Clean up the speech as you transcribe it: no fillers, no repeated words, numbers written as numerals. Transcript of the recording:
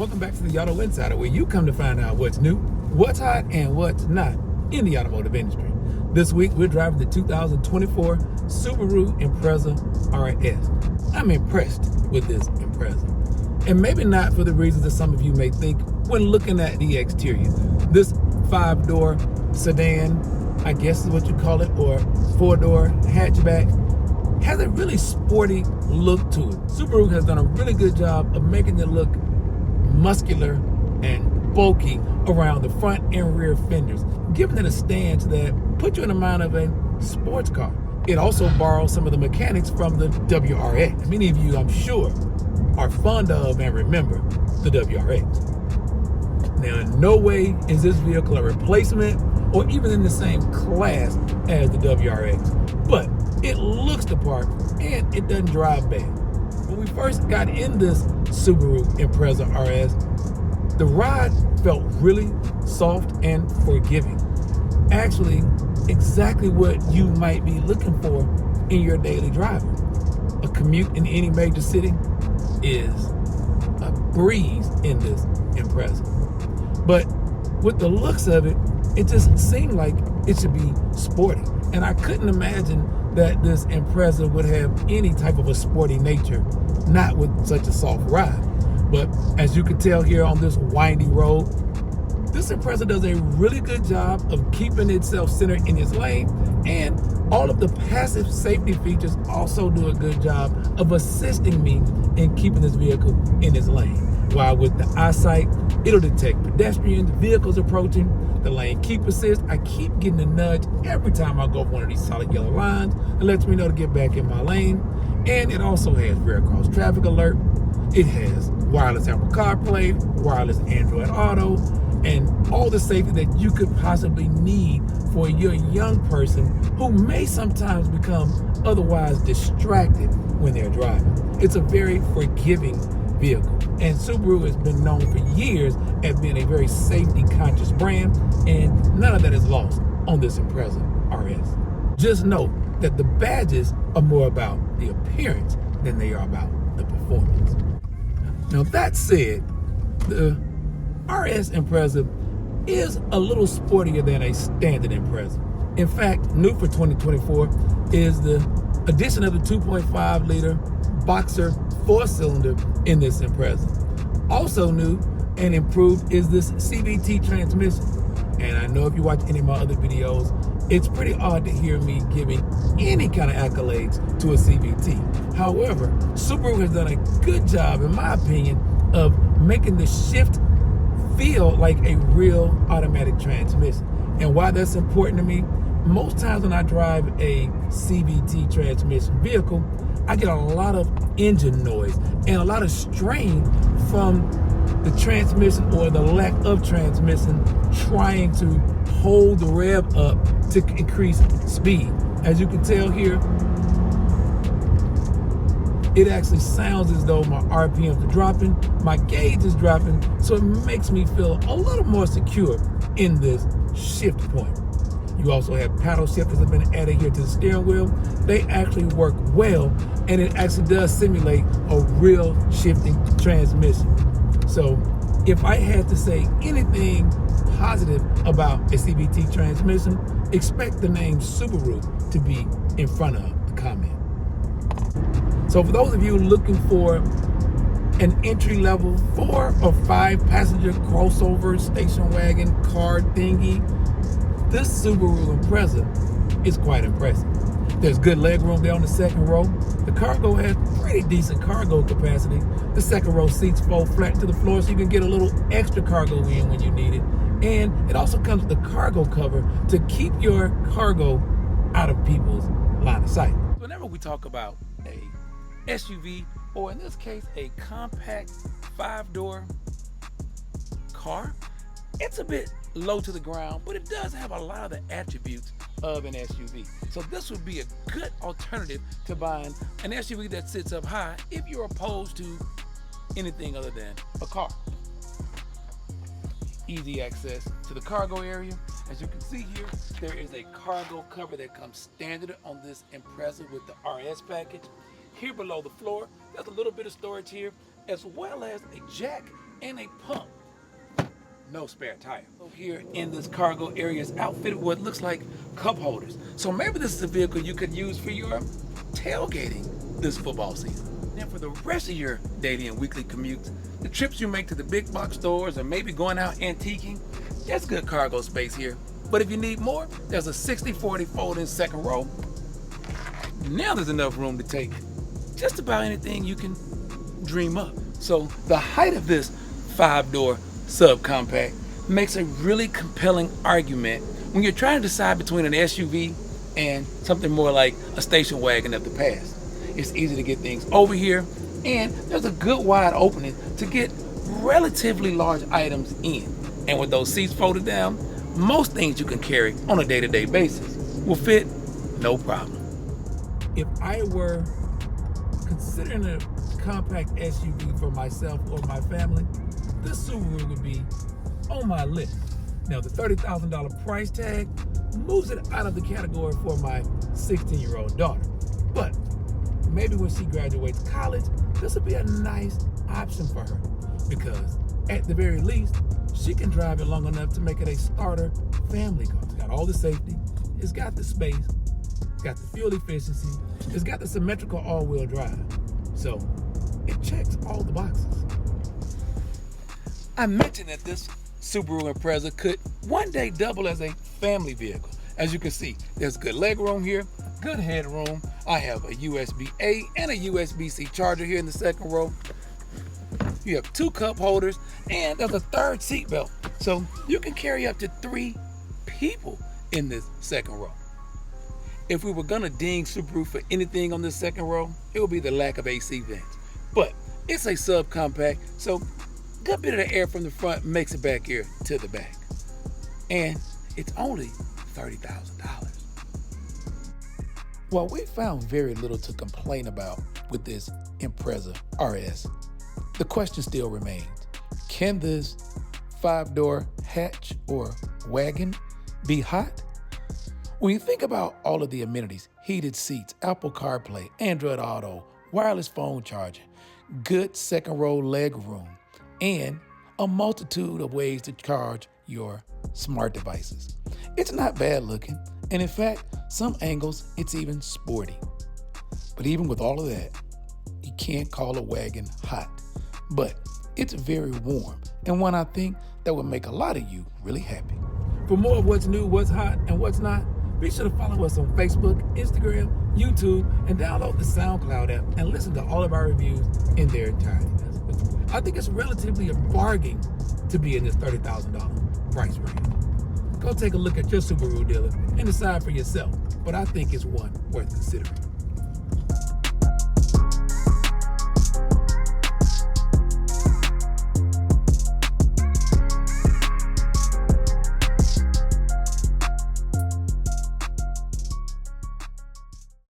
Welcome back to the Auto Insider, where you come to find out what's new, what's hot, and what's not in the automotive industry. This week, we're driving the 2024 Subaru Impreza RS. I'm impressed with this Impreza, and maybe not for the reasons that some of you may think when looking at the exterior. This 5-door sedan, I guess is what you call it, or 4-door hatchback, has a really sporty look to it. Subaru has done a really good job of making it look muscular and bulky around the front and rear fenders, giving it a stance that puts you in the mind of a sports car. It also borrows some of the mechanics from the WRX. Many of you, I'm sure, are fond of and remember the WRX. Now, in no way is this vehicle a replacement or even in the same class as the WRX, but it looks the part and it doesn't drive bad. When we first got in this Subaru Impreza RS, the ride felt really soft and forgiving. Actually, exactly what you might be looking for in your daily driving. A commute in any major city is a breeze in this Impreza. But with the looks of it, it just seemed like it should be sporty. And I couldn't imagine that this Impreza would have any type of a sporty nature, not with such a soft ride. But as you can tell here on this windy road, this Impreza does a really good job of keeping itself centered in its lane, and all of the passive safety features also do a good job of assisting me in keeping this vehicle in its lane. While with the eyesight, it'll detect pedestrians, vehicles approaching. The lane keep assist, I keep getting a nudge every time I go over one of these solid yellow lines. It lets me know to get back in my lane. And it also has rear cross traffic alert. It has wireless Apple CarPlay, wireless Android Auto, and all the safety that you could possibly need for your young person who may sometimes become otherwise distracted when they're driving. It's a very forgiving vehicle, and Subaru has been known for years as being a very safety conscious brand, and none of that is lost on this Impreza RS. Just know that the badges are more about the appearance than they are about the performance. Now that said, the RS Impreza is a little sportier than a standard Impreza. In fact, new for 2024 is the addition of the 2.5 liter Boxer 4-cylinder in this Impreza. Also new and improved is this CVT transmission. And I know if you watch any of my other videos, it's pretty odd to hear me giving any kind of accolades to a CVT. However, Subaru has done a good job, in my opinion, of making the shift feel like a real automatic transmission. And why that's important to me, most times when I drive a CVT transmission vehicle, I get a lot of engine noise and a lot of strain from the transmission or the lack of transmission trying to hold the rev up to increase speed. As you can tell here, it actually sounds as though my RPMs are dropping, my gauge is dropping, so it makes me feel a little more secure in this shift point. You also have paddle shifters that have been added here to the steering wheel. They actually work well, and it actually does simulate a real shifting transmission. So if I had to say anything positive about a CVT transmission, expect the name Subaru to be in front of the comment. So for those of you looking for an entry-level 4 or 5 passenger crossover station wagon car thingy, this Subaru Impreza is quite impressive. There's good leg room there on the second row. The cargo has pretty decent cargo capacity. The second row seats fold flat to the floor so you can get a little extra cargo in when you need it. And it also comes with a cargo cover to keep your cargo out of people's line of sight. Whenever we talk about a SUV, or in this case, a compact 5-door car, it's a bit low to the ground, but it does have a lot of the attributes of an SUV. So this would be a good alternative to buying an SUV that sits up high if you're opposed to anything other than a car. Easy access to the cargo area. As you can see here, there is a cargo cover that comes standard on this Impreza with the RS package. Here below the floor, there's a little bit of storage here, as well as a jack and a pump. No spare tire. Here in this cargo area is outfitted with what looks like cup holders. So maybe this is a vehicle you could use for your tailgating this football season. And for the rest of your daily and weekly commutes, the trips you make to the big box stores or maybe going out antiquing, there's good cargo space here. But if you need more, there's a 60/40 fold-in second row. Now there's enough room to take just about anything you can dream up. So the height of this 5-door subcompact makes a really compelling argument when you're trying to decide between an SUV and something more like a station wagon of the past. It's easy to get things over here, and there's a good wide opening to get relatively large items in. And with those seats folded down, most things you can carry on a day-to-day basis will fit no problem. If I were considering a compact SUV for myself or my family, this Subaru would be on my list. Now, the $30,000 price tag moves it out of the category for my 16-year-old daughter. But maybe when she graduates college, this would be a nice option for her, because at the very least, she can drive it long enough to make it a starter family car. It's got all the safety, it's got the space, it's got the fuel efficiency, it's got the symmetrical all-wheel drive. So it checks all the boxes. I mentioned that this Subaru Impreza could one day double as a family vehicle. As you can see, there's good leg room here, good headroom. I have a USB-A and a USB-C charger here in the second row. You have 2 cup holders, and there's a 3rd seat belt. So you can carry up to 3 people in this second row. If we were gonna ding Subaru for anything on this second row, it would be the lack of AC vents. But it's a subcompact, so a good bit of the air from the front makes it back here to the back. And it's only $30,000. While we found very little to complain about with this Impreza RS, the question still remains: can this 5-door hatch or wagon be hot? When you think about all of the amenities, heated seats, Apple CarPlay, Android Auto, wireless phone charging, good second row leg room, and a multitude of ways to charge your smart devices, it's not bad looking, and in fact, some angles, it's even sporty. But even with all of that, you can't call a wagon hot. But it's very warm, and one I think that would make a lot of you really happy. For more of what's new, what's hot, and what's not, be sure to follow us on Facebook, Instagram, YouTube, and download the SoundCloud app and listen to all of our reviews in their entirety. I think it's relatively a bargain to be in this $30,000 price range. Go take a look at your Subaru dealer and decide for yourself, but I think it's one worth considering.